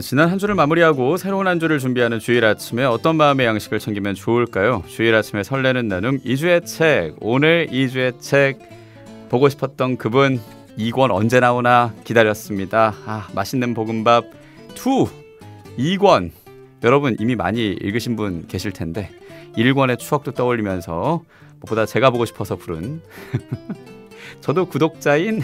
지난 한 주를 마무리하고 새로운 한 주를 준비하는 주일 아침에 어떤 마음의 양식을 챙기면 좋을까요? 주일 아침에 설레는 나눔 2주의 책. 오늘 2주의 책 보고 싶었던 그분 2권 언제 나오나 기다렸습니다. 맛있는 볶음밥 2 2권. 여러분 이미 많이 읽으신 분 계실 텐데 1권의 추억도 떠올리면서 무엇보다 제가 보고 싶어서 부른 저도 구독자인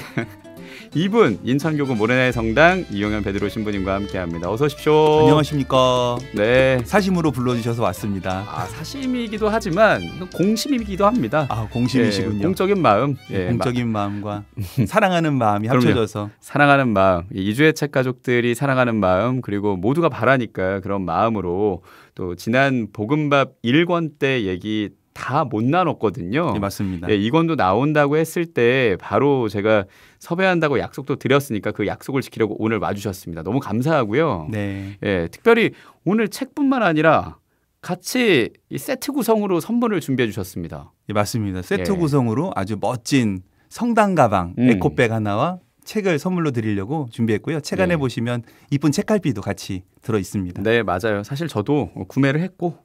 이분 인천교구 모래나의 성당 이용현 베드로 신부님과 함께합니다. 어서 오십시오. 안녕하십니까. 네, 사심으로 불러주셔서 왔습니다. 사심이기도 하지만 공심이기도 합니다. 공심이시군요. 예, 공적인 마음, 공적인 마음과 사랑하는 마음이 합쳐져서 사랑하는 마음, 이주의 책 가족들이 사랑하는 마음, 그리고 모두가 바라니까 그런 마음으로 또 지난 복음밥 1권 때 얘기 다 못 나눴거든요. 네, 맞습니다. 이건도 나온다고 했을 때 바로 제가 섭외한다고 약속도 드렸으니까 그 약속을 지키려고 오늘 와주셨습니다. 너무 감사하고요. 네. 특별히 오늘 책뿐만 아니라 같이 이 세트 구성으로 선물을 준비해 주셨습니다. 네, 맞습니다. 세트 구성으로 아주 멋진 성당 가방, 에코백 하나와 책을 선물로 드리려고 준비했고요. 책 안에 보시면 이쁜 책갈피도 같이 들어 있습니다. 네, 맞아요. 사실 저도 구매를 했고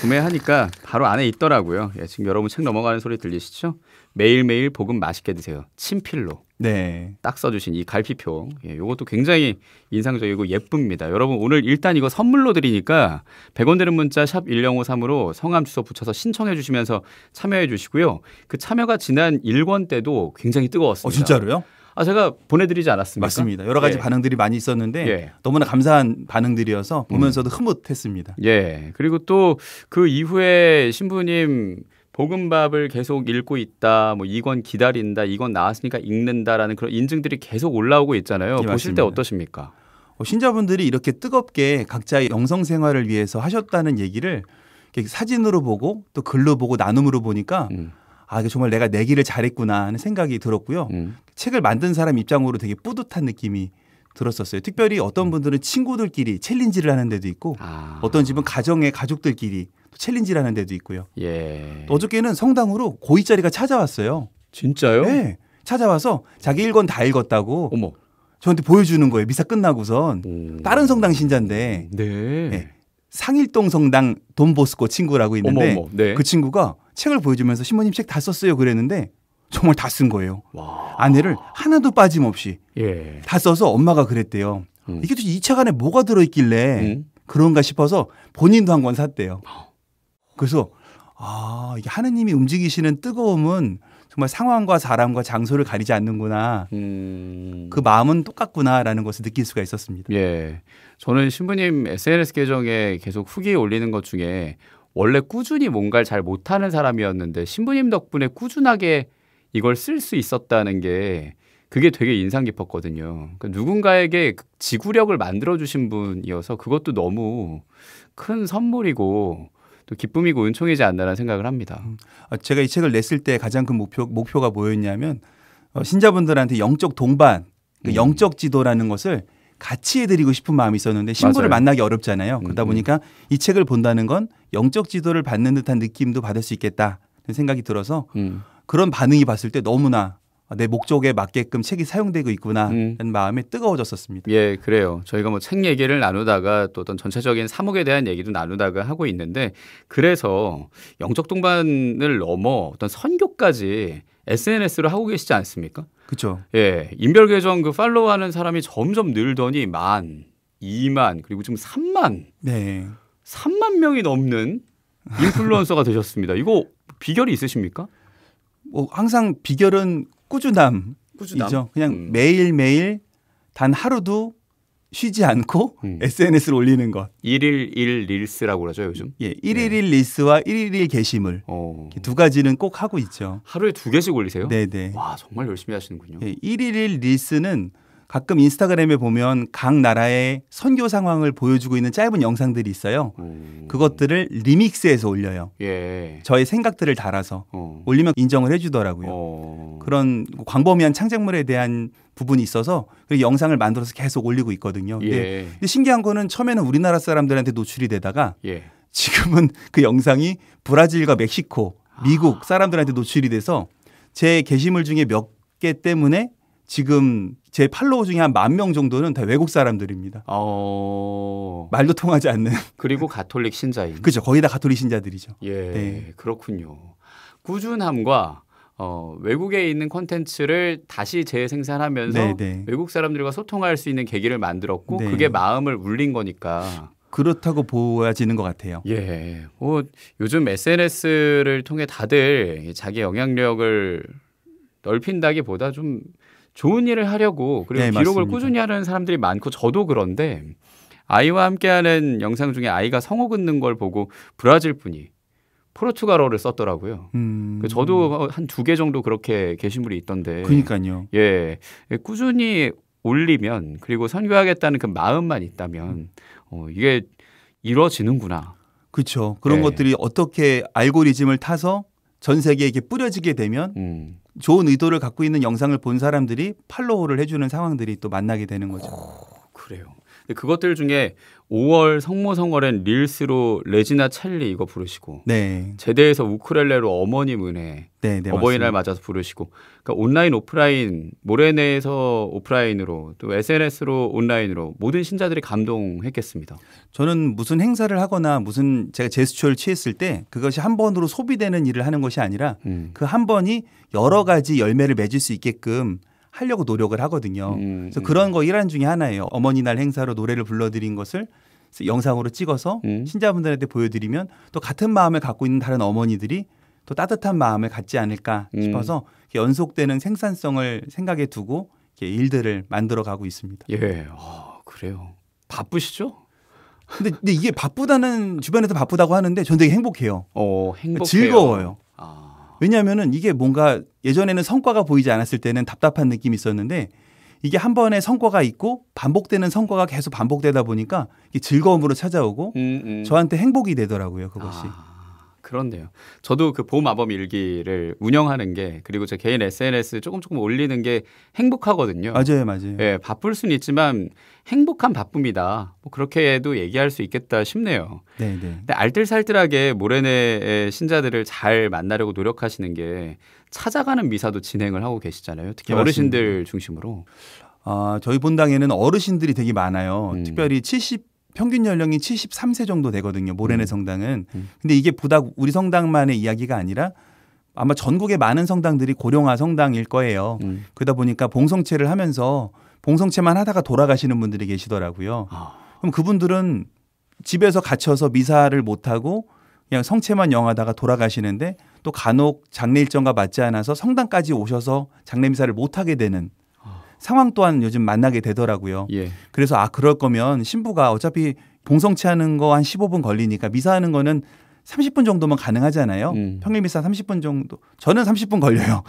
구매하니까 바로 안에 있더라고요. 지금 여러분 책 넘어가는 소리 들리시죠? 매일매일 복음 맛있게 드세요. 친필로 딱 써주신 이 갈피표. 이것도 굉장히 인상적이고 예쁩니다. 여러분 오늘 일단 이거 선물로 드리니까 100원 되는 문자 샵 1053으로 성함 주소 붙여서 신청해 주시면서 참여해 주시고요. 그 참여가 지난 1권 때도 굉장히 뜨거웠습니다. 진짜로요? 제가 보내드리지 않았습니까? 맞습니다. 여러 가지 반응들이 많이 있었는데 너무나 감사한 반응들이어서 보면서도 흐뭇했습니다. 그리고 또 그 이후에 신부님 복음밥을 계속 읽고 있다, 2권 기다린다, 2권 나왔으니까 읽는다라는 그런 인증들이 계속 올라오고 있잖아요. 보실 때 어떠십니까? 신자분들이 이렇게 뜨겁게 각자의 영성 생활을 위해서 하셨다는 얘기를 사진으로 보고 또 글로 보고 나눔으로 보니까 이게 정말 내가 내 길을 잘했구나 하는 생각이 들었고요. 책을 만든 사람 입장으로 되게 뿌듯한 느낌이 들었었어요. 특별히 어떤 분들은 친구들끼리 챌린지를 하는 데도 있고 어떤 집은 가정의 가족들끼리 챌린지를 하는 데도 있고요. 또 어저께는 성당으로 고이짜리가 찾아왔어요. 진짜요? 네. 찾아와서 자기 1권 다 읽었다고 저한테 보여주는 거예요. 미사 끝나고선. 다른 성당 신자인데 상일동 성당 돈보스코 친구라고 있는데 그 친구가 책을 보여주면서 신부님 책 다 썼어요 그랬는데 정말 다 쓴 거예요. 안에를 하나도 빠짐없이 다 써서 엄마가 그랬대요. 이게 도대체 이 책 안에 뭐가 들어있길래 그런가 싶어서 본인도 한 권 샀대요. 그래서 이게 하느님이 움직이시는 뜨거움은 정말 상황과 사람과 장소를 가리지 않는구나. 그 마음은 똑같구나라는 것을 느낄 수가 있었습니다. 저는 신부님 SNS 계정에 계속 후기 올리는 것 중에 원래 꾸준히 뭔가를 잘 못하는 사람이었는데 신부님 덕분에 꾸준하게 이걸 쓸 수 있었다는 게 그게 되게 인상 깊었거든요. 그러니까 누군가에게 지구력을 만들어주신 분이어서 그것도 너무 큰 선물이고 또 기쁨이고 은총이지 않나라는 생각을 합니다. 제가 이 책을 냈을 때 가장 큰 목표가 뭐였냐면 신자분들한테 영적 동반, 영적 지도라는 것을 같이 해드리고 싶은 마음이 있었는데 신부를 만나기 어렵잖아요. 그러다 보니까 이 책을 본다는 건 영적 지도를 받는 듯한 느낌도 받을 수 있겠다는 생각이 들어서 그런 반응이 봤을 때 너무나 내 목적에 맞게끔 책이 사용되고 있구나 하는 마음에 뜨거워졌었습니다. 그래요. 저희가 책 얘기를 나누다가 또 어떤 전체적인 사목에 대한 얘기도 나누다가 하고 있는데 그래서 영적 동반을 넘어 어떤 선교까지 SNS를 하고 계시지 않습니까? 그렇죠. 인별 계정 팔로우하는 사람이 점점 늘더니 10,000, 20,000 그리고 지금 30,000. 3만 명이 넘는 인플루언서가 되셨습니다. 이거 비결이 있으십니까? 항상 비결은 꾸준함이죠. 그냥 매일매일 단 하루도 쉬지 않고 SNS를 올리는 것. 1일 1 릴스라고 그러죠 요즘? 1일 1 릴스와 1일 1 게시물. 두 가지는 꼭 하고 있죠. 하루에 2개씩 올리세요? 네네. 와 정말 열심히 하시는군요. 1일 1 릴스는 가끔 인스타그램에 보면 각 나라의 선교 상황을 보여주고 있는 짧은 영상들이 있어요. 그것들을 리믹스해서 올려요. 저의 생각들을 달아서 올리면 인정을 해주더라고요. 그런 광범위한 창작물에 대한 부분이 있어서 그 영상을 만들어서 계속 올리고 있거든요. 근데 신기한 거는 처음에는 우리나라 사람들한테 노출이 되다가 지금은 그 영상이 브라질과 멕시코, 미국 사람들한테 노출이 돼서 제 게시물 중에 몇 개 때문에 지금 제 팔로워 중에 한 10,000명 정도는 다 외국 사람들입니다. 말도 통하지 않는. 그리고 가톨릭 신자인. 그렇죠. 거의 다 가톨릭 신자들이죠. 예, 네. 그렇군요. 꾸준함과 외국에 있는 콘텐츠를 다시 재생산하면서 네네. 외국 사람들과 소통할 수 있는 계기를 만들었고 네. 그게 마음을 울린 거니까. 그렇다고 보여지는 것 같아요. 예, 요즘 SNS를 통해 다들 자기 영향력을 넓힌다기보다 좀 좋은 일을 하려고 그리고 네, 기록을 맞습니다. 꾸준히 하는 사람들이 많고 저도 그런데 아이와 함께하는 영상 중에 아이가 성호 긋는 걸 보고 브라질 분이 포르투갈어를 썼더라고요. 저도 한 2개 정도 그렇게 게시물이 있던데. 그러니까요. 예, 꾸준히 올리면 그리고 선교하겠다는 그 마음만 있다면 이게 이루어지는구나. 그렇죠. 그런 것들이 어떻게 알고리즘을 타서 전 세계에 뿌려지게 되면 좋은 의도를 갖고 있는 영상을 본 사람들이 팔로우를 해주는 상황들이 또 만나게 되는 거죠. 그래요. 그것들 중에 5월 성모성월엔 릴스로 레지나 첼리 이거 부르시고 네. 제대에서 우쿨렐레로 어머님 은혜 네, 어버이날 맞아서 부르시고 그러니까 온라인 오프라인 모래내에서 오프라인으로 또 SNS로 온라인으로 모든 신자들이 감동했겠습니다. 저는 무슨 행사를 하거나 무슨 제가 제스처를 취했을 때 그것이 한 번으로 소비되는 일을 하는 것이 아니라 그 한 번이 여러 가지 열매를 맺을 수 있게끔 하려고 노력을 하거든요. 그래서 그런 거 일환 중에 하나예요. 어머니날 행사로 노래를 불러드린 것을 영상으로 찍어서 신자분들한테 보여드리면 또 같은 마음을 갖고 있는 다른 어머니들이 또 따뜻한 마음을 갖지 않을까 싶어서 연속되는 생산성을 생각에 두고 일들을 만들어가고 있습니다. 예, 그래요. 바쁘시죠? 근데 이게 바쁘다는 주변에서 바쁘다고 하는데 저는 되게 행복해요. 행복해요. 즐거워요. 왜냐하면은 이게 뭔가 예전에는 성과가 보이지 않았을 때는 답답한 느낌이 있었는데 이게 한 번의 성과가 있고 반복되는 성과가 계속 반복되다 보니까 이게 즐거움으로 찾아오고 저한테 행복이 되더라고요. 그것이. 그렇네요. 저도 그 봄아범 일기를 운영하는 게 그리고 제 개인 SNS 조금 올리는 게 행복하거든요. 맞아요. 예, 바쁠 수는 있지만 행복한 바쁨이다. 그렇게도 얘기할 수 있겠다 싶네요. 네. 근데 알뜰살뜰하게 모래내의 신자들을 잘 만나려고 노력하시는 게 찾아가는 미사도 진행을 하고 계시잖아요. 특히 네, 어르신들 중심으로. 저희 본당에는 어르신들이 되게 많아요. 특별히 평균 연령이 73세 정도 되거든요. 모래내 성당은. 근데 이게 보다 우리 성당만의 이야기가 아니라 아마 전국의 많은 성당들이 고령화 성당일 거예요. 그러다 보니까 봉성체를 하면서 봉성체만 하다가 돌아가시는 분들이 계시더라고요. 그럼 그분들은 집에서 갇혀서 미사를 못하고 그냥 성체만 영하다가 돌아가시는데 또 간혹 장례 일정과 맞지 않아서 성당까지 오셔서 장례 미사를 못하게 되는 상황 또한 요즘 만나게 되더라고요. 예. 그래서 그럴 거면 신부가 어차피 봉성체 하는 거 한 15분 걸리니까 미사하는 거는 30분 정도면 가능하잖아요. 평일 미사 30분 정도. 저는 30분 걸려요.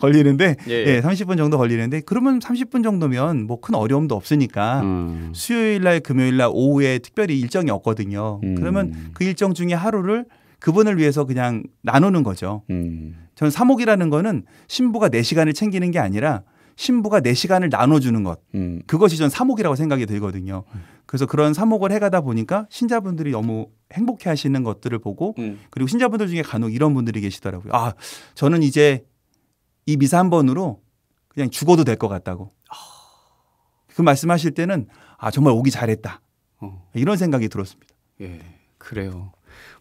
걸리는데 예, 30분 정도 걸리는데 그러면 30분 정도면 뭐 큰 어려움도 없으니까 수요일 날 금요일 날 오후에 특별히 일정이 없거든요. 그러면 그 일정 중에 하루를 그분을 위해서 그냥 나누는 거죠. 저는 사목이라는 거는 신부가 내 시간을 챙기는 게 아니라 신부가 내 시간을 나눠주는 것. 그것이 전 사목이라고 생각이 들거든요. 그래서 그런 사목을 해가다 보니까 신자분들이 너무 행복해 하시는 것들을 보고 그리고 신자분들 중에 간혹 이런 분들이 계시더라고요. 저는 이제 이 미사 한 번으로 그냥 죽어도 될 것 같다고. 그 말씀하실 때는 정말 오기 잘했다. 이런 생각이 들었습니다. 예, 그래요.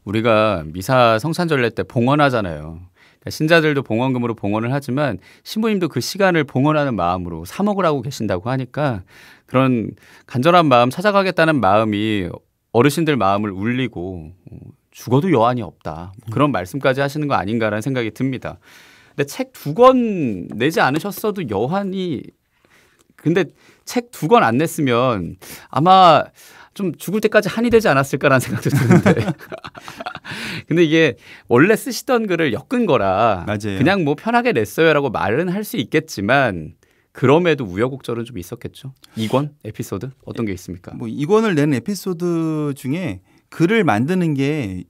우리가 미사 성찬절례 때 봉헌하잖아요. 신자들도 봉헌금으로 봉헌을 하지만 신부님도 그 시간을 봉헌하는 마음으로 사목을 하고 계신다고 하니까 그런 간절한 마음 찾아가겠다는 마음이 어르신들 마음을 울리고 죽어도 여한이 없다. 그런 말씀까지 하시는 거 아닌가라는 생각이 듭니다. 근데 책 2권 내지 않으셨어도 여한이 근데 책 2권 안 냈으면 아마 좀 죽을 때까지 한이 되지 않았을까라는 생각도 드는데 근데 이게 원래 쓰시던 글을 엮은 거라 맞아요. 그냥 뭐 편하게 냈어요라고 말은 할 수 있겠지만 그럼에도 우여곡절은 좀 있었겠죠. 2권 에피소드 어떤 게 있습니까? 뭐 2권을 낸 에피소드 중에 글을 만드는 게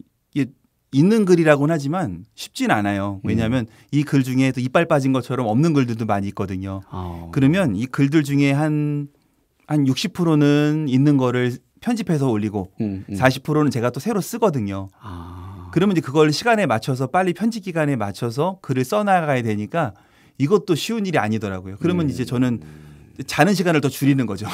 있는 글이라고는 하지만 쉽진 않아요. 왜냐하면 이 글 중에 또 이빨 빠진 것처럼 없는 글들도 많이 있거든요. 그러면 이 글들 중에 한 60%는 있는 거를 편집해서 올리고 40%는 제가 또 새로 쓰거든요. 그러면 이제 그걸 시간에 맞춰서 빨리 편집 기간에 맞춰서 글을 써나가야 되니까 이것도 쉬운 일이 아니더라고요. 그러면 이제 저는 자는 시간을 더 줄이는 거죠.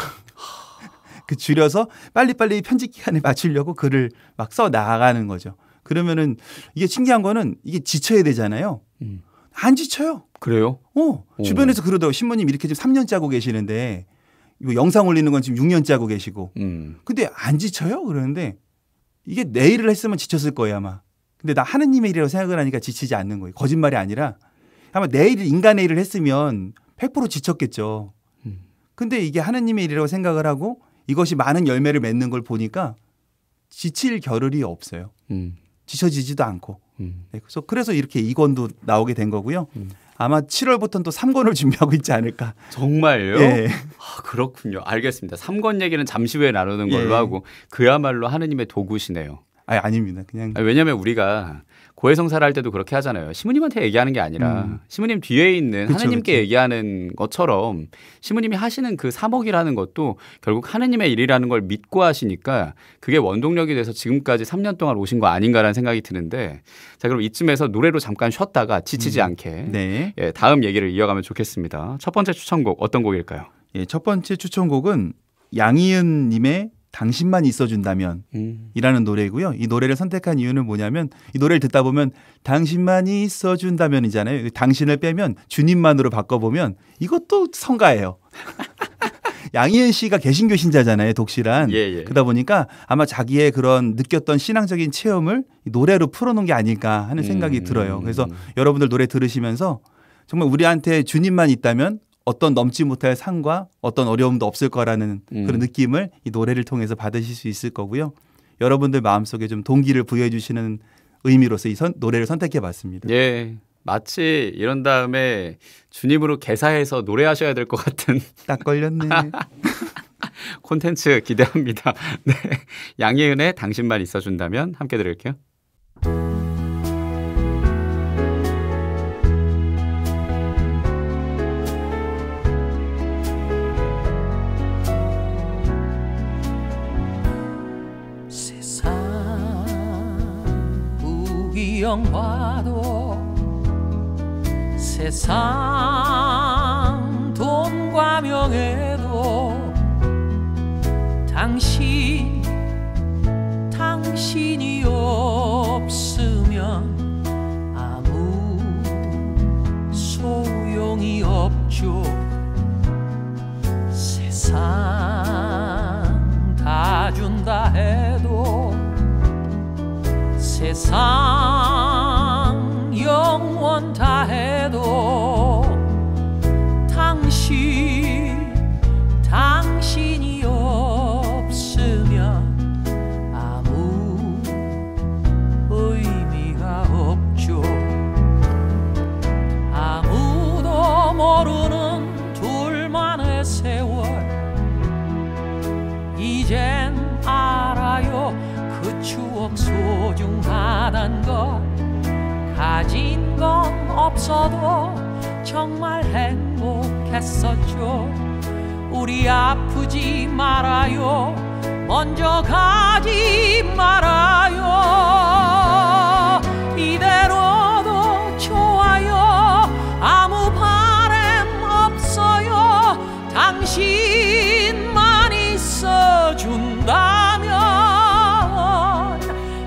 그 줄여서 빨리빨리 편집 기간에 맞추려고 글을 막 써 나가는 거죠. 그러면은 이게 신기한 거는 이게 지쳐야 되잖아요. 안 지쳐요. 그래요? 주변에서 그러더라고요. 신부님 이렇게 지금 3년째 하고 계시는데 이거 영상 올리는 건 지금 6년째 하고 계시고. 근데 안 지쳐요? 그러는데 이게 내 일을 했으면 지쳤을 거예요 아마. 근데 나 하느님의 일이라고 생각을 하니까 지치지 않는 거예요. 거짓말이 아니라 아마 내 일, 인간의 일을 했으면 100% 지쳤겠죠. 근데 이게 하느님의 일이라고 생각을 하고 이것이 많은 열매를 맺는 걸 보니까 지칠 겨를이 없어요. 지쳐지지도 않고. 네, 그래서 이렇게 2권도 나오게 된 거고요. 아마 7월부터는 또 3권을 준비하고 있지 않을까. 정말요? 예. 그렇군요. 알겠습니다. 3권 얘기는 잠시 후에 나누는 걸로 하고 그야말로 하느님의 도구시네요. 아닙니다. 그냥 왜냐하면 우리가 고해성사를 할 때도 그렇게 하잖아요. 시무님한테 얘기하는 게 아니라 시무님 뒤에 있는 하느님께 얘기하는 것처럼 시무님이 하시는 그 사목이라는 것도 결국 하느님의 일이라는 걸 믿고 하시니까 그게 원동력이 돼서 지금까지 3년 동안 오신 거 아닌가라는 생각이 드는데 자 그럼 이쯤에서 노래로 잠깐 쉬었다가 지치지 않게 네. 예, 다음 얘기를 이어가면 좋겠습니다. 첫 번째 추천곡 어떤 곡일까요? 예, 첫 번째 추천곡은 양희은 님의 당신만 있어준다면 이라는 노래고요. 이 노래를 선택한 이유는 뭐냐면 이 노래를 듣다 보면 당신만 있어준다면이잖아요. 당신을 빼면 주님만으로 바꿔보면 이것도 성가예요. 양희은 씨가 개신교 신자잖아요. 독실한. 그러다 보니까 아마 자기의 그런 느꼈던 신앙적인 체험을 노래로 풀어놓은 게 아닐까 하는 생각이 들어요. 그래서 여러분들 노래 들으시면서 정말 우리한테 주님만 있다면 어떤 넘지 못할 상과 어떤 어려움도 없을 거라는 그런 느낌을 이 노래를 통해서 받으실 수 있을 거고요. 여러분들 마음속에 좀 동기를 부여해 주시는 의미로서 이 노래를 선택해 봤습니다. 예. 마치 이런 다음에 주님으로 개사해서 노래하셔야 될 것 같은 딱 걸렸네. 콘텐츠 기대합니다. 네. 양희은의 당신만 있어준다면 함께 들을게요. 영화도 세상 돈과 명예도 당신이 없으면 아무 소용이 없죠. 세상 다 준다 해도 세상 영원 다 해도 당신이 없으면 아무 의미가 없죠. 아무도 모르는 둘만의 세월 이젠 알아요. 그 추억 소중하단 것 가진 건 없어도 정말 행복했었죠. 우리 아프지 말아요. 먼저 가지 말아요. 이대로도 좋아요. 아무 바람 없어요. 당신만 있어준다면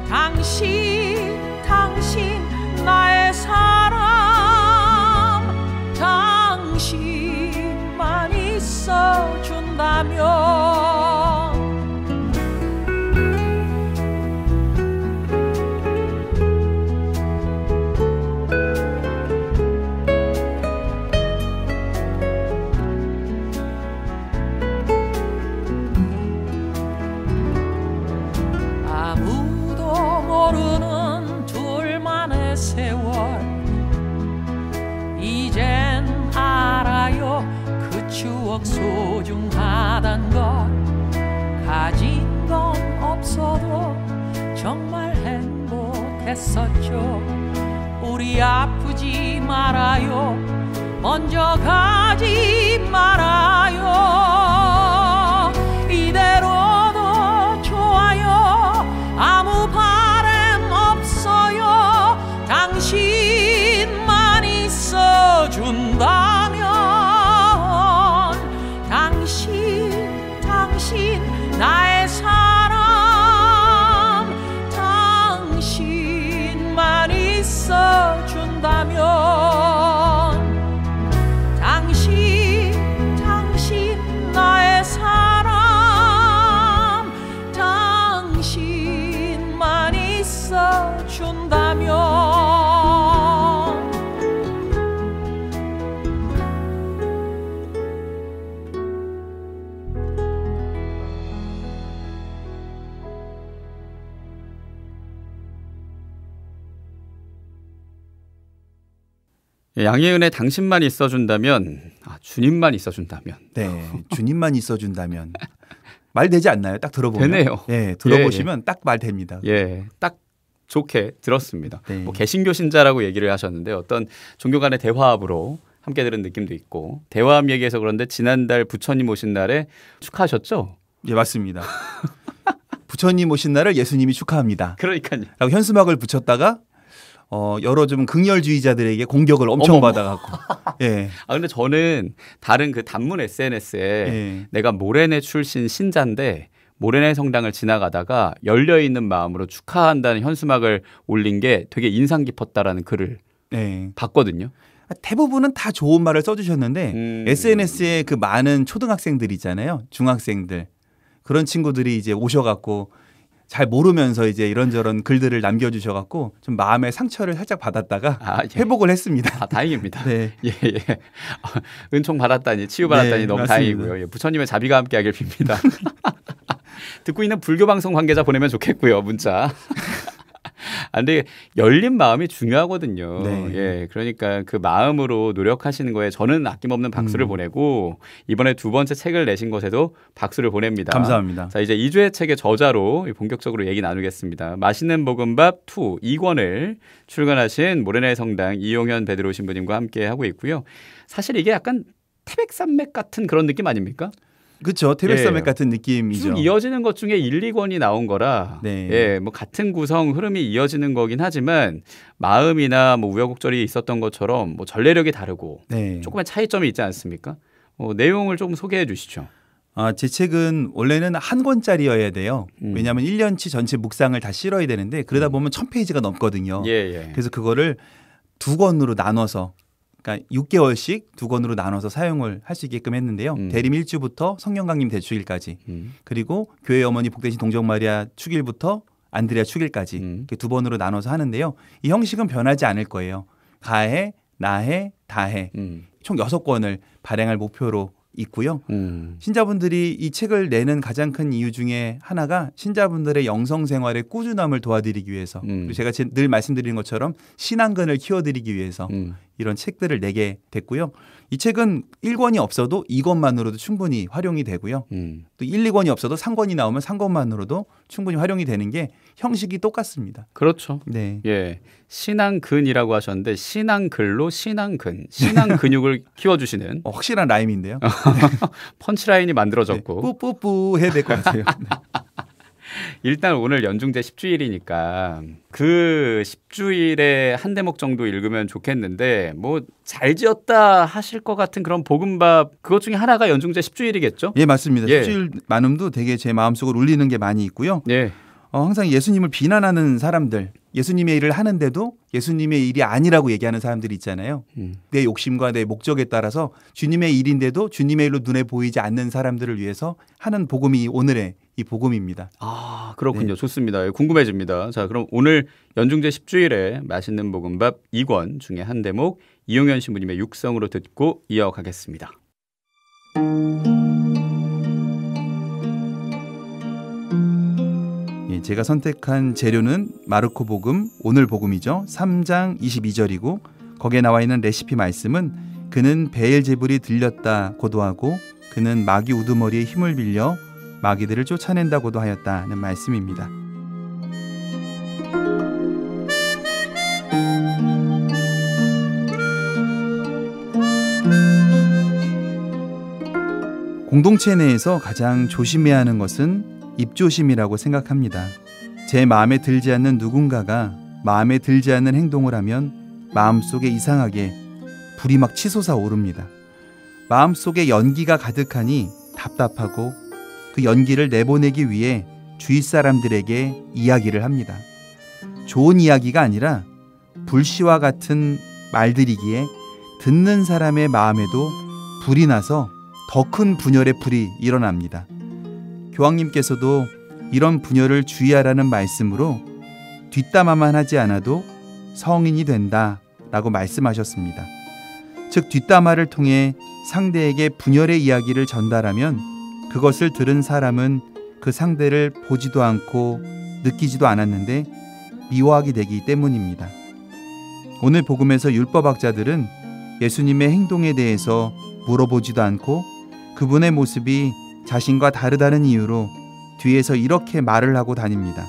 당신 나의 사람 당신만 있어준다면 아무도 모르는 둘만의 세월 이젠 알아요. 그 추억 소중하단 것 가진 건 없어도 정말 행복했었죠. 우리 아프지 말아요. 먼저 가지 말아요. 이대로도 좋아요. 아무 바람 없어요. 당신만 있어준다 양희은의 당신만 있어준다면, 주님만 있어준다면. 네, 주님만 있어준다면. 말 되지 않나요? 딱 들어보면. 되네요. 예, 들어보시면 딱 말 됩니다. 예, 딱 좋게 들었습니다. 네. 뭐 개신교 신자라고 얘기를 하셨는데 어떤 종교 간의 대화합으로 함께 들은 느낌도 있고, 대화합 얘기해서 그런데 지난달 부처님 오신 날에 축하하셨죠? 예, 맞습니다. 부처님 오신 날을 예수님이 축하합니다. 그러니까요. 라고 현수막을 붙였다가 여러 좀 극렬주의자들에게 공격을 엄청 받아갖고. 예. 근데 저는 다른 그 단문 SNS에 예. 내가 모래내 출신 신자인데 모래내 성당을 지나가다가 열려있는 마음으로 축하한다는 현수막을 올린 게 되게 인상 깊었다라는 글을 봤거든요. 대부분은 다 좋은 말을 써주셨는데 SNS에 그 많은 초등학생들 있잖아요. 중학생들. 그런 친구들이 이제 오셔갖고 잘 모르면서 이제 이런저런 글들을 남겨주셔갖고 좀 마음의 상처를 살짝 받았다가 회복을 했습니다. 다행입니다. 네. 예. 은총 받았다니, 치유받았다니 네, 너무 맞습니다. 다행이고요. 예, 부처님의 자비가 함께하길 빕니다. 듣고 있는 불교 방송 관계자 보내면 좋겠고요, 문자. 근데 열린 마음이 중요하거든요. 네. 예, 그러니까 그 마음으로 노력하시는 거에 저는 아낌없는 박수를 보내고, 이번에 두 번째 책을 내신 것에도 박수를 보냅니다. 감사합니다. 자, 이제 이주의 책의 저자로 본격적으로 얘기 나누겠습니다. 맛있는 볶음밥 2 2권을 출간하신 모래내 성당 이용현 베드로 신부님과 함께 하고 있고요. 사실 이게 약간 태백산맥 같은 그런 느낌 아닙니까? 그렇죠. 태백산맥 같은 느낌이죠. 쭉 이어지는 것 중에 1, 2권이 나온 거라 뭐 같은 구성 흐름이 이어지는 거긴 하지만 마음이나 뭐 우여곡절이 있었던 것처럼 뭐 전례력이 다르고 조금의 차이점이 있지 않습니까? 내용을 조금 소개해 주시죠. 제 책은 원래는 한 권짜리여야 돼요. 왜냐하면 1년치 전체 묵상을 다 실어야 되는데 그러다 보면 1000페이지가 넘거든요. 그래서 그거를 2권으로 나눠서, 그러니까 6개월씩 2권으로 나눠서 사용을 할 수 있게끔 했는데요. 대림 1주부터 성령 강림 대축일까지, 그리고 교회 어머니 복되신 동정마리아 축일부터 안드레아 축일까지 이렇게 2번으로 나눠서 하는데요. 이 형식은 변하지 않을 거예요. 가해, 나해, 다해 총 6권을 발행할 목표로 있고요. 신자분들이 이 책을 내는 가장 큰 이유 중에 하나가 신자분들의 영성 생활의 꾸준함을 도와드리기 위해서, 그리고 제가 늘 말씀드리는 것처럼 신앙근을 키워드리기 위해서 이런 책들을 내게 됐고요. 이 책은 1권이 없어도 2권만으로도 충분히 활용이 되고요. 또 1, 2권이 없어도 3권이 나오면 3권만으로도 충분히 활용이 되는 게 형식이 똑같습니다. 그렇죠. 네. 예. 신앙근이라고 하셨는데 신앙글로 신앙근, 신앙 근육을 키워주시는 확실한 라임인데요. 펀치라인이 만들어졌고 뿌뿌뿌 해야 될 것 같아요. 일단 오늘 연중제 10주일이니까 그 10주일에 한 대목 정도 읽으면 좋겠는데, 뭐 잘 지었다 하실 것 같은 그런 볶음밥 그것 중에 하나가 연중제 10주일이겠죠? 예, 맞습니다. 10주일 나눔도 되게 제 마음속으로 울리는 게 많이 있고요. 항상 예수님을 비난하는 사람들, 예수님의 일을 하는데도 예수님의 일이 아니라고 얘기하는 사람들이 있잖아요. 내 욕심과 내 목적에 따라서 주님의 일인데도 주님의 일로 눈에 보이지 않는 사람들을 위해서 하는 복음이 오늘의 이 복음입니다. 그렇군요. 좋습니다. 궁금해집니다. 자, 그럼 오늘 연중제 10주일에 맛있는 볶음밥 2권 중에 한 대목 이용현 신부님의 육성으로 듣고 이어가겠습니다. 제가 선택한 재료는 마르코 복음 오늘 복음이죠. 3장 22절이고 거기에 나와 있는 레시피 말씀은 그는 베엘제불이 들렸다 고도하고 그는 마귀 우두머리의 힘을 빌려 마귀들을 쫓아낸다고도 하였다는 말씀입니다. 공동체 내에서 가장 조심해야 하는 것은 입조심이라고 생각합니다. 제 마음에 들지 않는 누군가가 마음에 들지 않는 행동을 하면 마음속에 이상하게 불이 막 치솟아 오릅니다. 마음속에 연기가 가득하니 답답하고 그 연기를 내보내기 위해 주위 사람들에게 이야기를 합니다. 좋은 이야기가 아니라 불씨와 같은 말들이기에 듣는 사람의 마음에도 불이 나서 더 큰 분열의 불이 일어납니다. 교황님께서도 이런 분열을 주의하라는 말씀으로 뒷담화만 하지 않아도 성인이 된다라고 말씀하셨습니다. 즉 뒷담화를 통해 상대에게 분열의 이야기를 전달하면 그것을 들은 사람은 그 상대를 보지도 않고 느끼지도 않았는데 미워하게 되기 때문입니다. 오늘 복음에서 율법학자들은 예수님의 행동에 대해서 물어보지도 않고 그분의 모습이 자신과 다르다는 이유로 뒤에서 이렇게 말을 하고 다닙니다.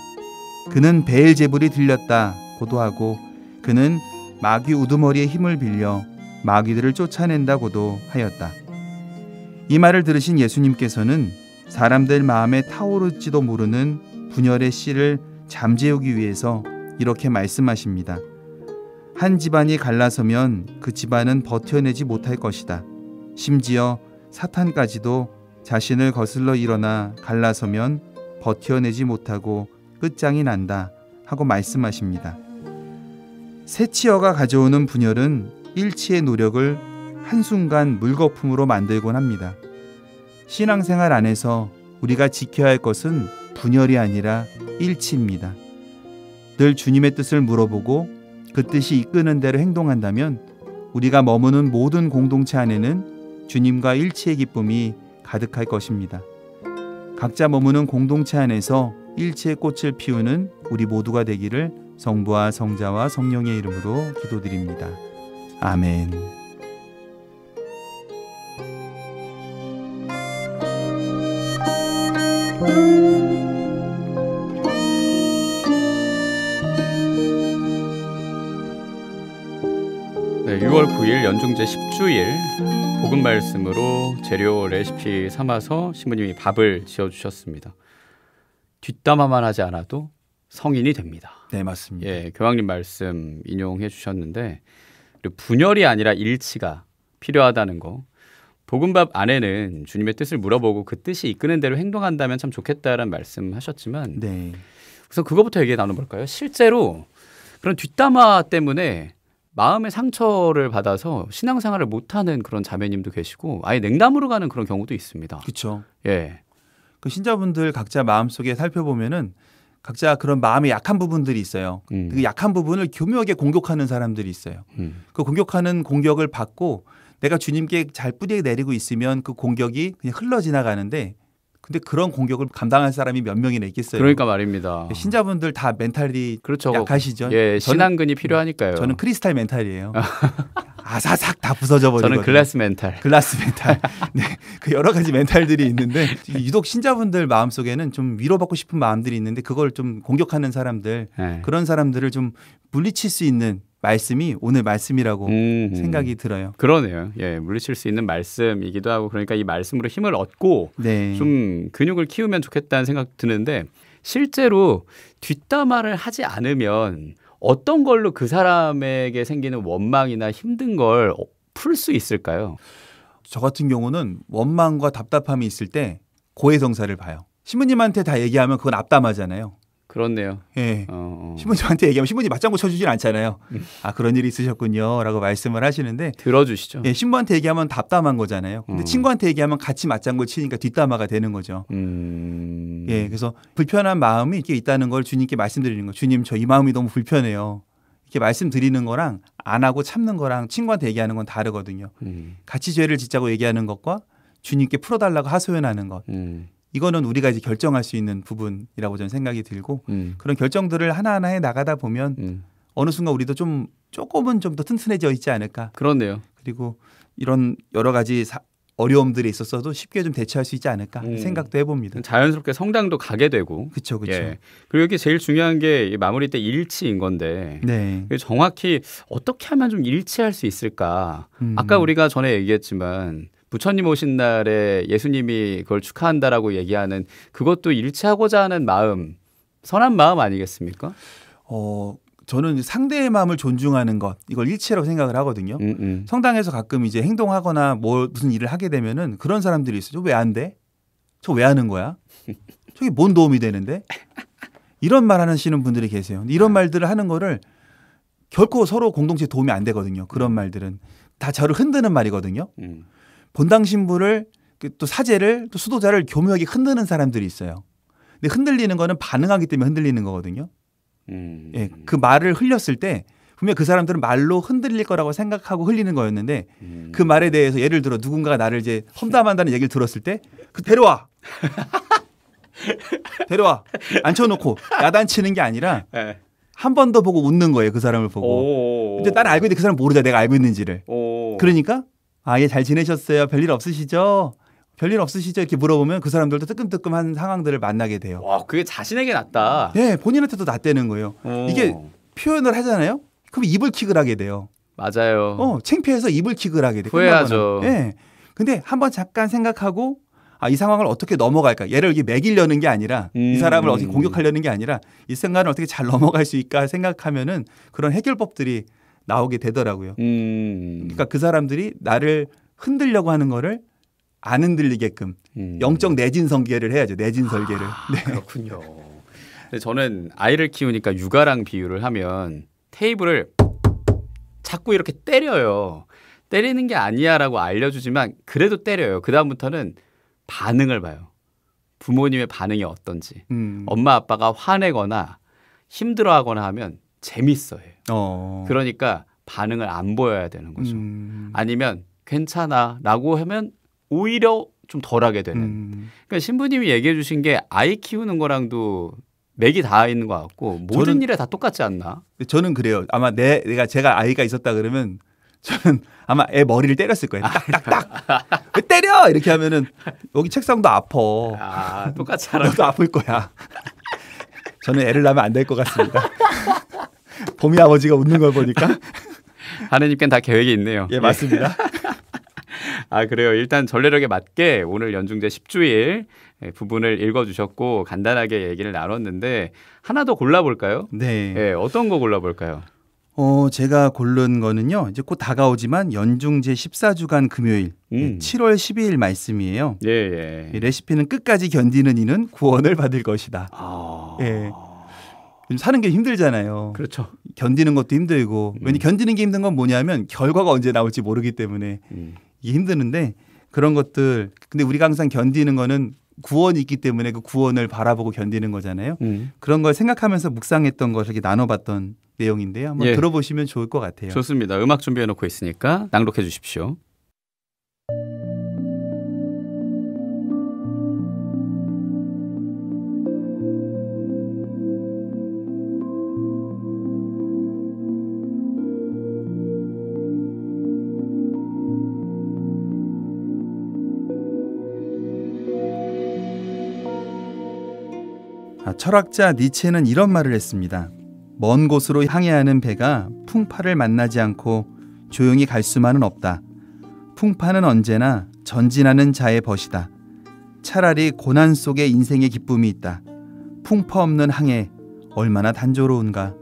그는 베엘제불이 들렸다고도 하고 그는 마귀 우두머리의 힘을 빌려 마귀들을 쫓아낸다고도 하였다. 이 말을 들으신 예수님께서는 사람들 마음에 타오를지도 모르는 분열의 씨를 잠재우기 위해서 이렇게 말씀하십니다. 한 집안이 갈라서면 그 집안은 버텨내지 못할 것이다. 심지어 사탄까지도 자신을 거슬러 일어나 갈라서면 버텨내지 못하고 끝장이 난다 하고 말씀하십니다. 세치어가 가져오는 분열은 일치의 노력을 한순간 물거품으로 만들곤 합니다. 신앙생활 안에서 우리가 지켜야 할 것은 분열이 아니라 일치입니다. 늘 주님의 뜻을 물어보고 그 뜻이 이끄는 대로 행동한다면 우리가 머무는 모든 공동체 안에는 주님과 일치의 기쁨이 가득할 것입니다. 각자 머무는 공동체 안에서 일치의 꽃을 피우는 우리 모두가 되기를 성부와 성자와 성령의 이름으로 기도드립니다. 아멘. 네, 6월 9일 연중제 10주일 복음 말씀으로 재료 레시피 삼아서 신부님이 밥을 지어주셨습니다. 뒷담화만 하지 않아도 성인이 됩니다. 네, 맞습니다. 예, 교황님 말씀 인용해 주셨는데 분열이 아니라 일치가 필요하다는 거. 복음밥 안에는 주님의 뜻을 물어보고 그 뜻이 이끄는 대로 행동한다면 참 좋겠다라는 말씀하셨지만 네. 우선 그거부터 얘기 나눠볼까요? 실제로 그런 뒷담화 때문에 마음의 상처를 받아서 신앙생활을 못하는 그런 자매님도 계시고 아예 냉담으로 가는 그런 경우도 있습니다. 그렇죠. 예. 그 신자분들 각자 마음속에 살펴보면은 각자 그런 마음의 약한 부분들이 있어요. 그 약한 부분을 교묘하게 공격하는 사람들이 있어요. 그 공격하는 공격을 받고 내가 주님께 잘 뿌리 내리고 있으면 그 공격이 그냥 흘러 지나가는데 근데 그런 공격을 감당할 사람이 몇 명이나 있겠어요. 그러니까 말입니다. 신자분들 다 멘탈이 그렇죠. 약하시죠. 예, 신앙근이 필요하니까요. 저는 크리스탈 멘탈이에요. 아사삭 다 부서져 버리거든요. 저는 글라스 멘탈. 글라스 멘탈. 네, 그 여러 가지 멘탈들이 있는데 유독 신자분들 마음속에는 좀 위로받고 싶은 마음들이 있는데 그걸 좀 공격하는 사람들 네. 그런 사람들을 좀 물리칠 수 있는 말씀이 오늘 말씀이라고 생각이 들어요. 그러네요. 예, 물리칠 수 있는 말씀이기도 하고 그러니까 이 말씀으로 힘을 얻고 네. 좀 근육을 키우면 좋겠다는 생각 드는데 실제로 뒷담화를 하지 않으면 어떤 걸로 그 사람에게 생기는 원망이나 힘든 걸 풀 수 있을까요? 저 같은 경우는 원망과 답답함이 있을 때 고해성사를 봐요. 신부님한테 다 얘기하면 그건 앞담하잖아요. 그렇네요. 예. 신부님한테 얘기하면 신부님 맞장구 쳐주진 않잖아요. 아 그런 일이 있으셨군요라고 말씀을 하시는데 들어주시죠. 예, 신부한테 얘기하면 답담한 거잖아요. 근데 친구한테 얘기하면 같이 맞장구 치니까 뒷담화가 되는 거죠. 예, 그래서 불편한 마음이 이렇게 있다는 걸 주님께 말씀드리는 거. 주님 저 이 마음이 너무 불편해요. 이렇게 말씀드리는 거랑 안 하고 참는 거랑 친구한테 얘기하는 건 다르거든요. 같이 죄를 짓자고 얘기하는 것과 주님께 풀어달라고 하소연하는 것. 이거는 우리가 이제 결정할 수 있는 부분이라고 저는 생각이 들고 그런 결정들을 하나하나 해 나가다 보면 어느 순간 우리도 좀 조금은 좀 더 튼튼해져 있지 않을까. 그렇네요. 그리고 이런 여러 가지 어려움들이 있었어도 쉽게 좀 대처할 수 있지 않을까 생각도 해봅니다. 자연스럽게 성당도 가게 되고. 그렇죠, 그렇죠. 예. 그리고 여기 제일 중요한 게 마무리 때 일치인 건데 네. 정확히 어떻게 하면 좀 일치할 수 있을까? 아까 우리가 전에 얘기했지만 부처님 오신 날에 예수님이 그걸 축하한다라고 얘기하는 그것도 일치하고자 하는 마음, 선한 마음 아니겠습니까? 저는 상대의 마음을 존중하는 것 이걸 일치라고 생각을 하거든요. 성당에서 가끔 이제 행동하거나 무슨 일을 하게 되면은 그런 사람들이 있어요. 저 왜 안 돼? 저 왜 하는 거야? 저게 뭔 도움이 되는데? 이런 말 하시는 분들이 계세요. 이런 말들을 하는 거를 결코 서로 공동체에 도움이 안 되거든요. 그런 말들은 다 저를 흔드는 말이거든요. 본당 신부를 또 사제를 또 수도자를 교묘하게 흔드는 사람들이 있어요. 근데 흔들리는 거는 반응하기 때문에 흔들리는 거거든요. 예, 그 말을 흘렸을 때 분명 그 사람들은 말로 흔들릴 거라고 생각하고 흘리는 거였는데 그 말에 대해서 예를 들어 누군가가 나를 이제 험담한다는 얘기를 들었을 때 그 데려와 앉혀놓고 야단치는 게 아니라 한 번 더 보고 웃는 거예요. 그 사람을 보고. 근데 나는 알고 있는데 그 사람 모르잖아. 내가 알고 있는지를. 그러니까 예, 잘 지내셨어요? 별일 없으시죠? 별일 없으시죠? 이렇게 물어보면 그 사람들도 뜨끔뜨끔한 상황들을 만나게 돼요. 와, 그게 자신에게 낫다. 네, 본인한테도 낫다는 거예요. 이게 표현을 하잖아요. 그럼 이불킥을 하게 돼요. 맞아요. 창피해서 이불킥을 하게 돼요. 후회하죠. 네. 근데 한번 잠깐 생각하고 이 상황을 어떻게 넘어갈까? 얘를 이렇게 매기려는 게 아니라 이 사람을 어떻게 공격하려는 게 아니라 이 순간을 어떻게 잘 넘어갈 수 있을까 생각하면은 그런 해결법들이 나오게 되더라고요. 그러니까 그 사람들이 나를 흔들려고 하는 거를 안 흔들리게끔 영적 내진 설계를 해야죠. 내진 설계를. 네. 그렇군요. 근데 저는 아이를 키우니까 육아랑 비유를 하면 테이블을 자꾸 이렇게 때려요. 때리는 게 아니야라고 알려주지만 그래도 때려요. 그다음부터는 반응을 봐요. 부모님의 반응이 어떤지. 엄마 아빠가 화내거나 힘들어하거나 하면 재밌어요. 그러니까 반응을 안 보여야 되는 거죠. 아니면 괜찮아라고 하면 오히려 좀 덜하게 되는. 그러니까 신부님이 얘기해 주신 게 아이 키우는 거랑도 맥이 닿아 있는 것 같고 모든 일에 다 똑같지 않나? 저는 그래요. 아마 제가 아이가 있었다 그러면 저는 아마 애 머리를 때렸을 거예요. 딱딱딱. 왜 때려? 이렇게 하면은 여기 책상도 아파. 똑같이 하라. 너도 아플 거야. 저는 애를 낳으면 안 될 것 같습니다. 봄이 아버지가 웃는 걸 보니까 하느님께는 다 계획이 있네요. 예, 맞습니다. 그래요. 일단 전례력에 맞게 오늘 연중제 10주일 부분을 읽어주셨고 간단하게 얘기를 나눴는데 하나 더 골라볼까요? 네. 어떤 거 골라볼까요? 제가 고른 거는요. 이제 곧 다가오지만 연중제 14주간 금요일 7월 12일 말씀이에요. 예. 레시피는 끝까지 견디는 이는 구원을 받을 것이다. 예. 사는 게 힘들잖아요. 그렇죠. 견디는 것도 힘들고 왜냐 견디는 게 힘든 건 뭐냐면 결과가 언제 나올지 모르기 때문에 이게 힘드는데 그런 것들 근데 우리가 항상 견디는 거는 구원이 있기 때문에 그 구원을 바라보고 견디는 거잖아요. 그런 걸 생각하면서 묵상했던 것을 이렇게 나눠봤던 내용인데요. 한번 들어보시면 좋을 것 같아요. 좋습니다. 음악 준비해놓고 있으니까 낭독해 주십시오. 철학자 니체는 이런 말을 했습니다. 먼 곳으로 향해하는 배가 풍파를 만나지 않고 조용히 갈 수만은 없다. 풍파는 언제나 전진하는 자의 벗이다. 차라리 고난 속에 인생의 기쁨이 있다. 풍파 없는 항해 얼마나 단조로운가.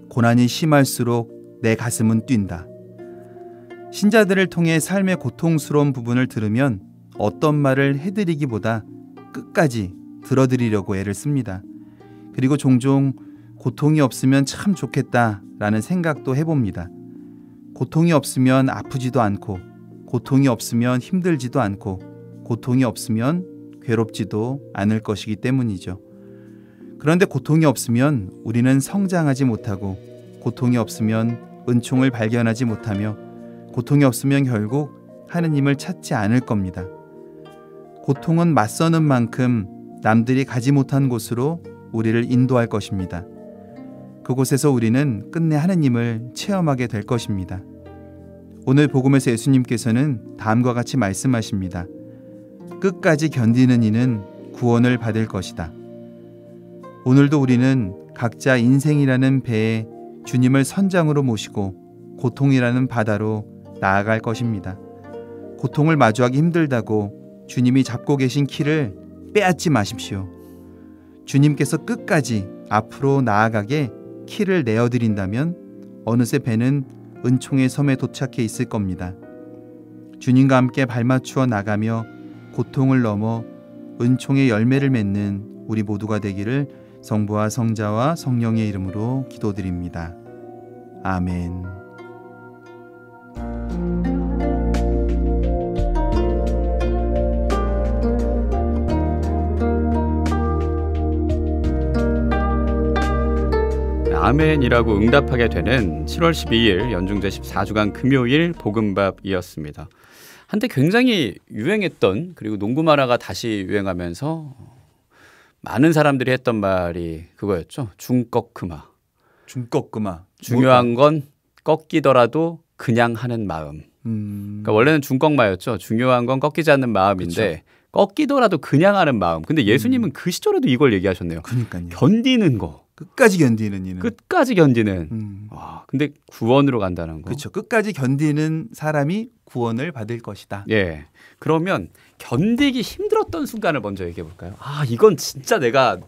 고난이 심할수록 내 가슴은 뛴다. 신자들을 통해 삶의 고통스러운 부분을 들으면 어떤 말을 해드리기보다 끝까지 들어드리려고 애를 씁니다. 그리고 종종 고통이 없으면 참 좋겠다라는 생각도 해봅니다. 고통이 없으면 아프지도 않고 고통이 없으면 힘들지도 않고 고통이 없으면 괴롭지도 않을 것이기 때문이죠. 그런데 고통이 없으면 우리는 성장하지 못하고 고통이 없으면 은총을 발견하지 못하며 고통이 없으면 결국 하느님을 찾지 않을 겁니다. 고통은 맞서는 만큼 남들이 가지 못한 곳으로 우리를 인도할 것입니다. 그곳에서 우리는 끝내 하느님을 체험하게 될 것입니다. 오늘 복음에서 예수님께서는 다음과 같이 말씀하십니다. 끝까지 견디는 이는 구원을 받을 것이다. 오늘도 우리는 각자 인생이라는 배에 주님을 선장으로 모시고 고통이라는 바다로 나아갈 것입니다. 고통을 마주하기 힘들다고 주님이 잡고 계신 키를 빼앗지 마십시오. 주님께서 끝까지 앞으로 나아가게 키를 내어드린다면 어느새 배는 은총의 섬에 도착해 있을 겁니다. 주님과 함께 발맞추어 나가며 고통을 넘어 은총의 열매를 맺는 우리 모두가 되기를 성부와 성자와 성령의 이름으로 기도드립니다. 아멘. 아멘이라고 응답하게 되는 7월 12일 연중제 14주간 금요일 복음밥이었습니다. 한때 굉장히 유행했던 그리고 농구 만화가 다시 유행하면서 많은 사람들이 했던 말이 그거였죠. 중꺾그마. 중꺾그마. 중요한 건 꺾이더라도 그냥 하는 마음. 그러니까 원래는 중꺾마였죠. 중요한 건 꺾이지 않는 마음인데 그쵸. 꺾이더라도 그냥 하는 마음. 근데 예수님은 그 시절에도 이걸 얘기하셨네요. 그러니까요. 견디는 거. 끝까지 견디는 이는. 끝까지 견디는. 와, 근데 구원으로 간다는 거. 그렇죠. 끝까지 견디는 사람이 구원을 받을 것이다. 예. 그러면 견디기 힘들었던 순간을 먼저 얘기해 볼까요? 아, 이건 진짜 내가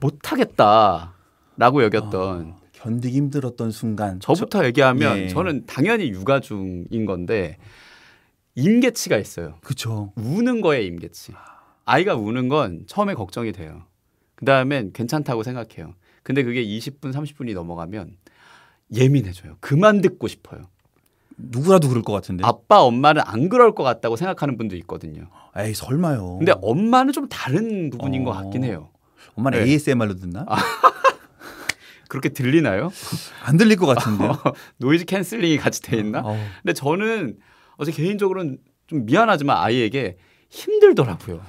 못하겠다라고 여겼던. 견디기 힘들었던 순간. 저부터 얘기하면 저는 당연히 육아 중인 건데 임계치가 있어요. 그렇죠. 우는 거에 임계치. 아이가 우는 건 처음에 걱정이 돼요. 그다음엔 괜찮다고 생각해요. 근데 그게 20분, 30분이 넘어가면 예민해져요. 그만 듣고 싶어요. 누구라도 그럴 것 같은데. 아빠, 엄마는 안 그럴 것 같다고 생각하는 분도 있거든요. 에이, 설마요. 근데 엄마는 좀 다른 부분인 것 같긴 해요. 엄마는 ASMR로 듣나? 그렇게 들리나요? 안 들릴 것 같은데요. 노이즈 캔슬링이 같이 돼 있나? 근데 저는 어제 개인적으로는 좀 미안하지만 아이에게 힘들더라고요.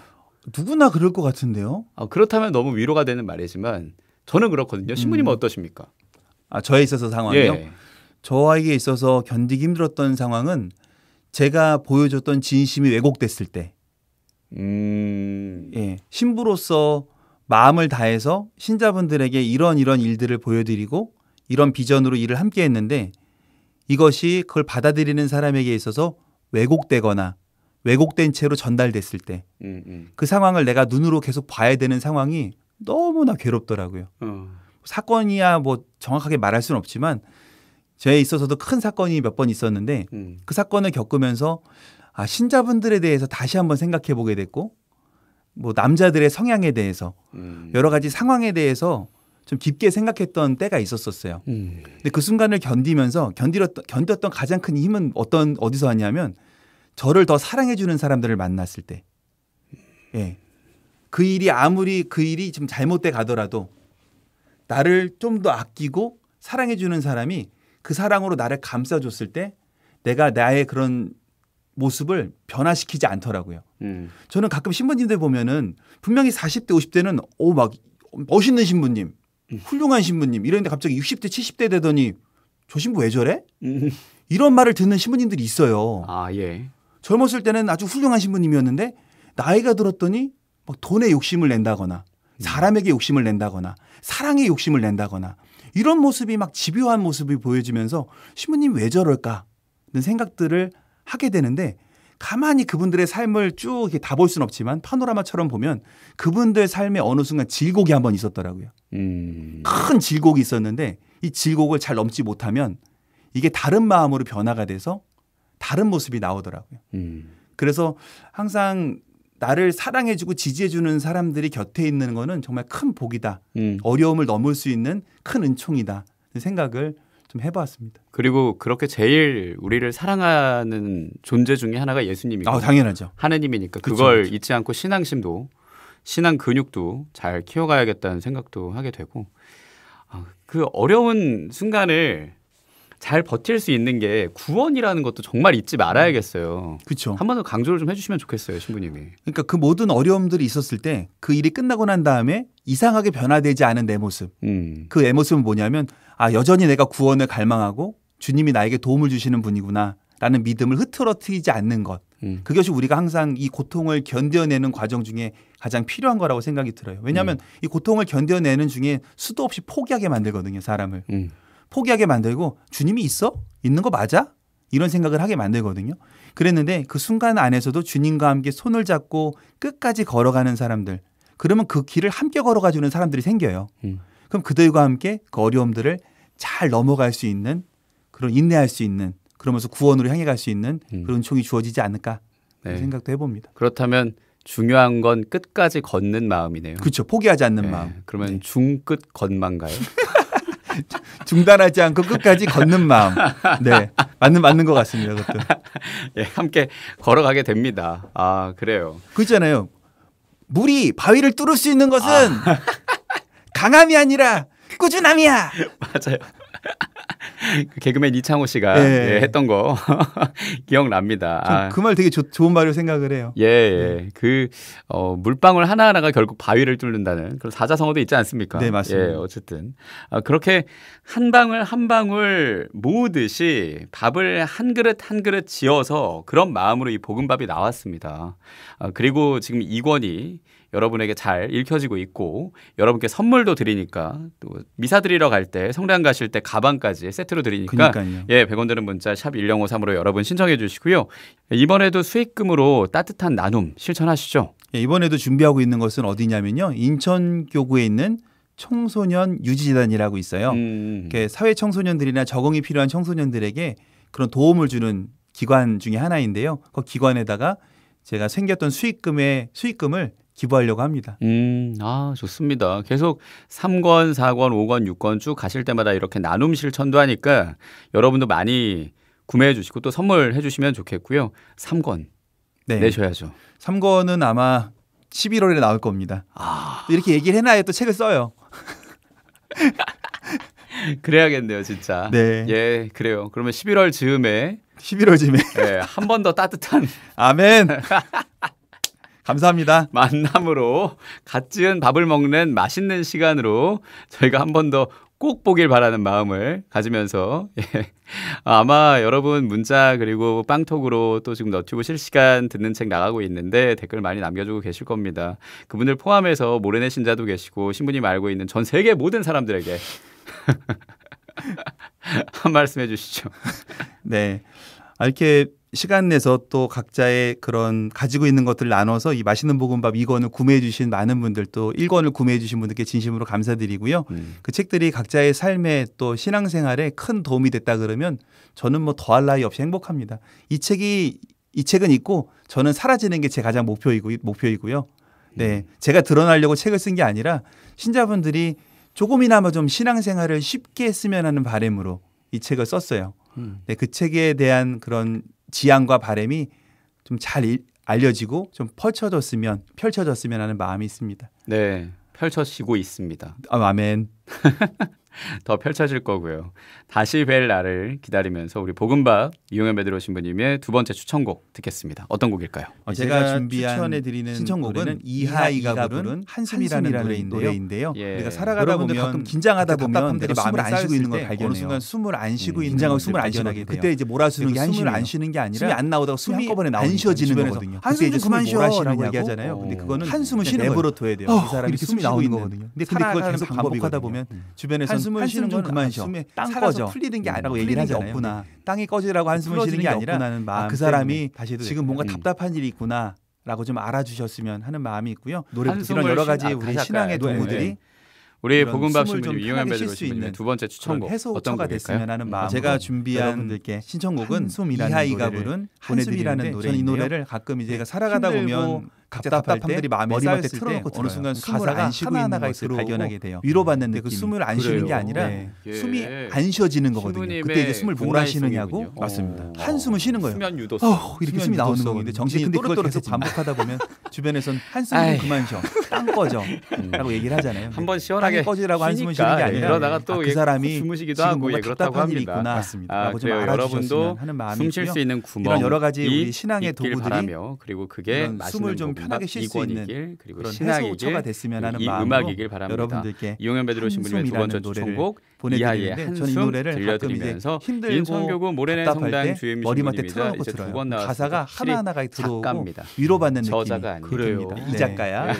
누구나 그럴 것 같은데요. 그렇다면 너무 위로가 되는 말이지만 저는 그렇거든요. 신부님은 어떠십니까? 저에 있어서 상황이요? 예. 저에게 있어서 견디기 힘들었던 상황은 제가 보여줬던 진심이 왜곡됐을 때. 예, 신부로서 마음을 다해서 신자분들에게 이런 일들을 보여드리고 이런 비전으로 일을 함께 했는데 이것이 그걸 받아들이는 사람에게 있어서 왜곡되거나 왜곡된 채로 전달됐을 때 그 상황을 내가 눈으로 계속 봐야 되는 상황이 너무나 괴롭더라고요. 사건이야 뭐 정확하게 말할 수는 없지만 저에 있어서도 큰 사건이 몇 번 있었는데 그 사건을 겪으면서 신자분들에 대해서 다시 한번 생각해 보게 됐고 뭐 남자들의 성향에 대해서 여러 가지 상황에 대해서 좀 깊게 생각했던 때가 있었어요. 근데 그 순간을 견디면서 견뎠던 가장 큰 힘은 어디서 왔냐면 저를 더 사랑해 주는 사람들을 만났을 때. 예. 그 일이 좀 잘못돼 가더라도 나를 좀 더 아끼고 사랑해 주는 사람이 그 사랑으로 나를 감싸줬을 때 내가 나의 그런 모습을 변화시키지 않더라고요. 저는 가끔 신부님들 보면은 분명히 40대, 50대는 막 멋있는 신부님, 훌륭한 신부님 이런데 갑자기 60대, 70대 되더니 저 신부 왜 저래? 이런 말을 듣는 신부님들이 있어요. 예. 젊었을 때는 아주 훌륭한 신부님이었는데 나이가 들었더니 막 돈에 욕심을 낸다거나 사람에게 욕심을 낸다거나 사랑에 욕심을 낸다거나 이런 모습이 막 집요한 모습이 보여지면서 신부님 왜 저럴까? 하는 생각들을 하게 되는데 가만히 그분들의 삶을 쭉 이렇게 다 볼 수는 없지만 파노라마처럼 보면 그분들 삶의 어느 순간 질곡이 한번 있었더라고요. 큰 질곡이 있었는데 이 질곡을 잘 넘지 못하면 이게 다른 마음으로 변화가 돼서 다른 모습이 나오더라고요. 그래서 항상 나를 사랑해주고 지지해주는 사람들이 곁에 있는 거는 정말 큰 복이다. 어려움을 넘을 수 있는 큰 은총이다. 생각을 좀 해봤습니다. 그리고 그렇게 제일 우리를 사랑하는 존재 중에 하나가 예수님이고 당연하죠. 하느님이니까 그걸 그쵸. 잊지 않고 신앙심도 신앙 근육도 잘 키워가야겠다는 생각도 하게 되고 그 어려운 순간을 잘 버틸 수 있는 게 구원이라는 것도 정말 잊지 말아야겠어요. 그렇죠. 한 번 더 강조를 좀 해주시면 좋겠어요, 신부님이. 그러니까 그 모든 어려움들이 있었을 때 그 일이 끝나고 난 다음에 이상하게 변화되지 않은 내 모습. 그 내 모습은 뭐냐면 여전히 내가 구원을 갈망하고 주님이 나에게 도움을 주시는 분이구나라는 믿음을 흐트러뜨리지 않는 것. 그것이 우리가 항상 이 고통을 견뎌내는 과정 중에 가장 필요한 거라고 생각이 들어요. 왜냐하면 이 고통을 견뎌내는 중에 수도 없이 포기하게 만들거든요, 사람을. 포기하게 만들고 주님이 있어? 있는 거 맞아? 이런 생각을 하게 만들거든요. 그랬는데 그 순간 안에서도 주님과 함께 손을 잡고 끝까지 걸어가는 사람들. 그러면 그 길을 함께 걸어가주는 사람들이 생겨요. 그럼 그들과 함께 그 어려움들을 잘 넘어갈 수 있는 그런 인내할 수 있는 그러면서 구원으로 향해 갈 수 있는 그런 은총이 주어지지 않을까 생각도 해봅니다. 그렇다면 중요한 건 끝까지 걷는 마음이네요. 그렇죠. 포기하지 않는 마음. 그러면 중끝 걷만가요? 중단하지 않고 끝까지 걷는 마음. 네, 맞는 것 같습니다. 그것도. 예, 함께 걸어가게 됩니다. 그래요. 그렇잖아요. 물이 바위를 뚫을 수 있는 것은 강함이 아니라 꾸준함이야. 맞아요. 개그맨 이창호 씨가 예, 했던 거 기억납니다. 그 말 되게 좋은 말을 생각을 해요. 예. 그 물방울 하나하나가 결국 바위를 뚫는다는 그런 사자성어도 있지 않습니까? 네, 맞습니다. 예, 어쨌든 그렇게 한 방울 한 방울 모으듯이 밥을 한 그릇 한 그릇 지어서 그런 마음으로 이 볶음밥이 나왔습니다. 그리고 지금 이 권이 여러분에게 잘 읽혀지고 있고 여러분께 선물도 드리니까 또 미사 드리러 갈 때 성당 가실 때 가방까지 세트로 드리니까 그러니까요. 예, 100원 드는 문자 샵 1053으로 여러분 신청해 주시고요. 이번에도 수익금으로 따뜻한 나눔 실천하시죠. 예, 이번에도 준비하고 있는 것은 어디냐면요. 인천교구에 있는 청소년 유지재단이라고 있어요. 사회 청소년들이나 적응이 필요한 청소년들에게 그런 도움을 주는 기관 중에 하나인데요. 그 기관에다가 제가 생겼던 수익금을 기부하려고 합니다. 좋습니다. 계속 3권, 4권, 5권, 6권 쭉 가실 때마다 이렇게 나눔 실천도 하니까 여러분도 많이 구매해 주시고 또 선물해 주시면 좋겠고요. 3권 네. 내셔야죠. 3권은 아마 11월에 나올 겁니다. 이렇게 얘기를 해놔야 또 책을 써요. 그래야겠네요, 진짜. 네. 예, 그래요. 그러면 11월 즈음에 예, 한 번 더 따뜻한 아멘. 감사합니다. 만남으로 갓 지은 밥을 먹는 맛있는 시간으로 저희가 한 번 더 꼭 보길 바라는 마음을 가지면서 예. 아마 여러분 문자 그리고 빵톡으로 또 지금 너튜브 실시간 듣는 책 나가고 있는데 댓글 많이 남겨주고 계실 겁니다. 그분들 포함해서 모래내 신자도 계시고 신부님 알고 있는 전 세계 모든 사람들에게 한 말씀 해주시죠. 네, 이렇게 시간 내서 또 각자의 그런 가지고 있는 것들을 나눠서 이 맛있는 볶음밥 2권을 구매해 주신 많은 분들 또 1권을 구매해 주신 분들께 진심으로 감사드리고요. 그 책들이 각자의 삶에 또 신앙생활에 큰 도움이 됐다 그러면 저는 뭐 더할 나위 없이 행복합니다. 이 책은 있고 저는 사라지는 게 제 가장 목표이고요. 네, 제가 드러나려고 책을 쓴 게 아니라 신자분들이 조금이나마 좀 신앙생활을 쉽게 했으면 하는 바람으로 이 책을 썼어요. 네, 그 책에 대한 그런 지향과 바람이 좀 잘 알려지고 좀 펼쳐졌으면 하는 마음이 있습니다. 네, 펼쳐지고 있습니다. 아멘. 더 펼쳐질 거고요. 다시 뵐 날을 기다리면서 우리 볶음밥 이용현 베드로 신부님의 두 번째 추천곡 듣겠습니다. 어떤 곡일까요? 제가 준비한 추천해드리는 신청곡은 이하이가 부른 한숨이라는 노래인데요. 예. 우리가 살아가다 보면 가끔 긴장하다 보면 내가 숨을 안 쉬고 있는 걸 발견해요. 어느 순간 숨을 안 쉬고 있는 긴장하고 숨을 안 쉬게 돼요. 그때 이제 몰아쉬는 게 숨을 안 쉬는 게 아니라 숨이 안 나오다가 숨이 한꺼번에 안 쉬어지는 거거든요. 한숨 좀 그만 쉬어라고 얘기하잖아요. 근데 그거는 한숨을 쉬는 거예요. 내버려 둬야 돼요. 그 사람이 이렇게 숨이 나오는 거거든요. 근데 그걸 계속 반복하다 보면 주변에서 한숨을 쉬는 건 그만 쉬어. 땅 꺼져. 풀리는 게 아니라고 얘기를 하잖아요. 땅이 꺼지라고 한숨을 쉬는 게 아니라 그 사람이 지금 뭔가 답답한 일이 있구나라고 좀 알아주셨으면 하는 마음이 있고요. 이런 여러 가지 우리 신앙의 도구들이 우리 볶음밥 신부님 이용현 베드로 신부님의 두 번째 추천곡 어떤 곡일까요? 하는 마음. 제가 준비한 여러분들께 신청곡은 이하이가 부른 한숨이라는 노래. 저는 이 노래를 가끔 이제 살아가다 보면 답답함들이 마음에 쌓였을 때 어느 순간 숨을 안 쉬고 있는 것을 발견하게 돼요. 위로받는 느낌. 그 숨을 안 쉬는 게 아니라 숨이 안 쉬어지는 거거든요. 그때 이제 숨을 뭘 하시느냐고. 맞습니다. 한숨을 쉬는 거예요. 수면 유도성. 이렇게 숨이 나오는 거인데 정신이 그걸 계속 반복하다 보면 주변에선 한숨 좀 그만 쉬어. 땅 꺼져. 라고 얘기를 하잖아요. 한번 시원하게 꺼지라고 한숨을 쉬는 게 아니라 이러다가 또 그 사람이 주무시기도 하고 그렇다고 합니다. 맞습니다. 라고 좀 알아주셨으면 하는 마음이 숨 쉴 수 있는 구멍 이런 여러 가지 우리 신앙의 도구들이 바라며, 그리고 그게 숨을 좀 편하게 쉴 수 있는 그리고 그런 신앙이길, 해소처가 됐으면 하는 이 마음으로 음악이길 바랍니다. 여러분들께 이용현 베드로 신부님의 두 번째 추천곡 이하이의 한숨 들려드리면서 인천교구 모래내 성당 주임 신부님이자 이제 두 번 나왔습니다. 가사가 하나하나가 들어오고 작가입니다. 위로받는 저자가 느낌이 그래요. 이 작가야.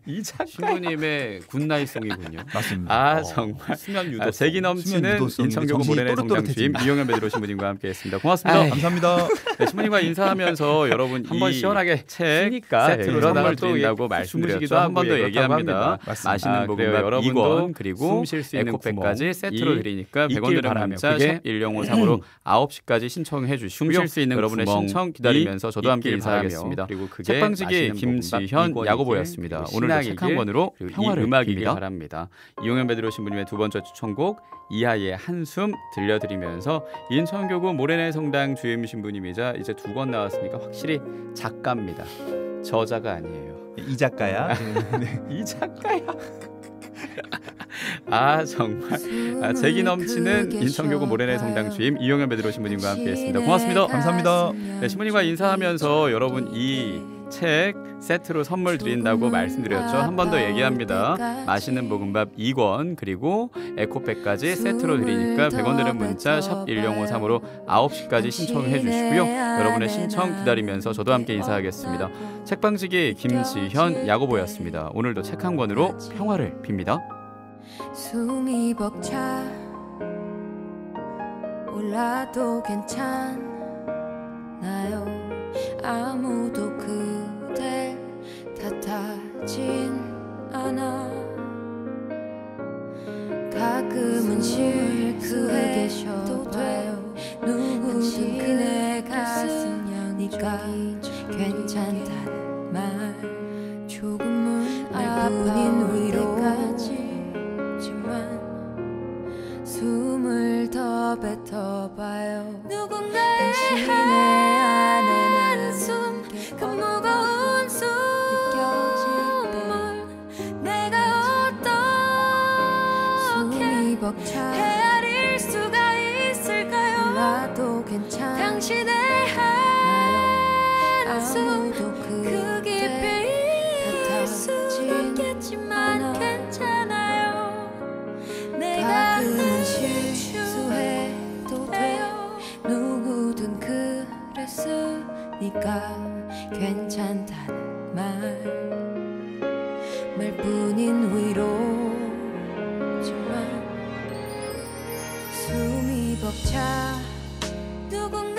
이 작가 신부님의 굿나잇송이군요. 맞습니다. 아 정말 수면 유도 세기 넘치는 인천교구 모래내 성당 주임 이용현 베드로 신부님과 함께했습니다. 고맙습니다. 감사합니다. 네, 신부님과 인사하면서 여러분 한번 시원하게 책 세트로 선물 드린다고 말씀드렸죠. 한 번 더 얘기합니다. 맛있는 볶음밥 2권 그리고 숨 쉴 수 있는 에코백까지 세트로 드리니까 100원 드는 문자 샵 1053으로 9시까지 신청해 주시고요. 숨 쉴 수 있는 여러분의 신청 기다리면서 저도 함께 인사하겠습니다. 그리고 그게 책방지기 김지현 야고보였습니다. 오늘도 책 한 권으로 이 음악이길 바랍니다. 이용현 베드로 신부님의 두 번째 추천곡 이하이의 한숨 들려드리면서 인천교구 모래내 성당 주임 신부님이자 이제 두 권 나왔으니까 확실히 작가입니다. 저자가 아니에요. 이 작가야. 이 작가야. 정말 재기 넘치는 인천교구 모래내 성당 주임 이용현 베드로 신부님과 함께했습니다. 고맙습니다. 감사합니다. 네, 신부님과 인사하면서 여러분 이 책 세트로 선물 드린다고 말씀드렸죠. 한 번 더 얘기합니다. 맛있는 볶음밥 2권 그리고 에코백까지 세트로 드리니까 100원 드는 문자 샵 1053으로 9시까지 신청해 주시고요. 여러분의 신청 기다리면서 저도 함께 인사하겠습니다. 책방지기 김지현 야고보였습니다. 오늘도 책 한 권으로 평화를 빕니다. 숨이 벅차 올라도 괜찮나요? 아무도 그댈 탓하진 않아. 가끔은 실수해 계셔도 돼요. 누구든 그네 가슴이니까 괜찮단 말 조금은 말뿐인 위로지만 숨을 더 뱉어봐요. 누군가의 당신의 한숨 그 무거운 숨을 내가 어떻게 헤아릴 수가 있을까요? 몰라도 괜찮아 당신의 한숨 그 깊이 있을 수 있겠지만 괜찮아요. 내가 실수해도 돼요. 누구든 그랬으니까 괜찮단 말뿐인 위로지만 숨이 벅차 누군가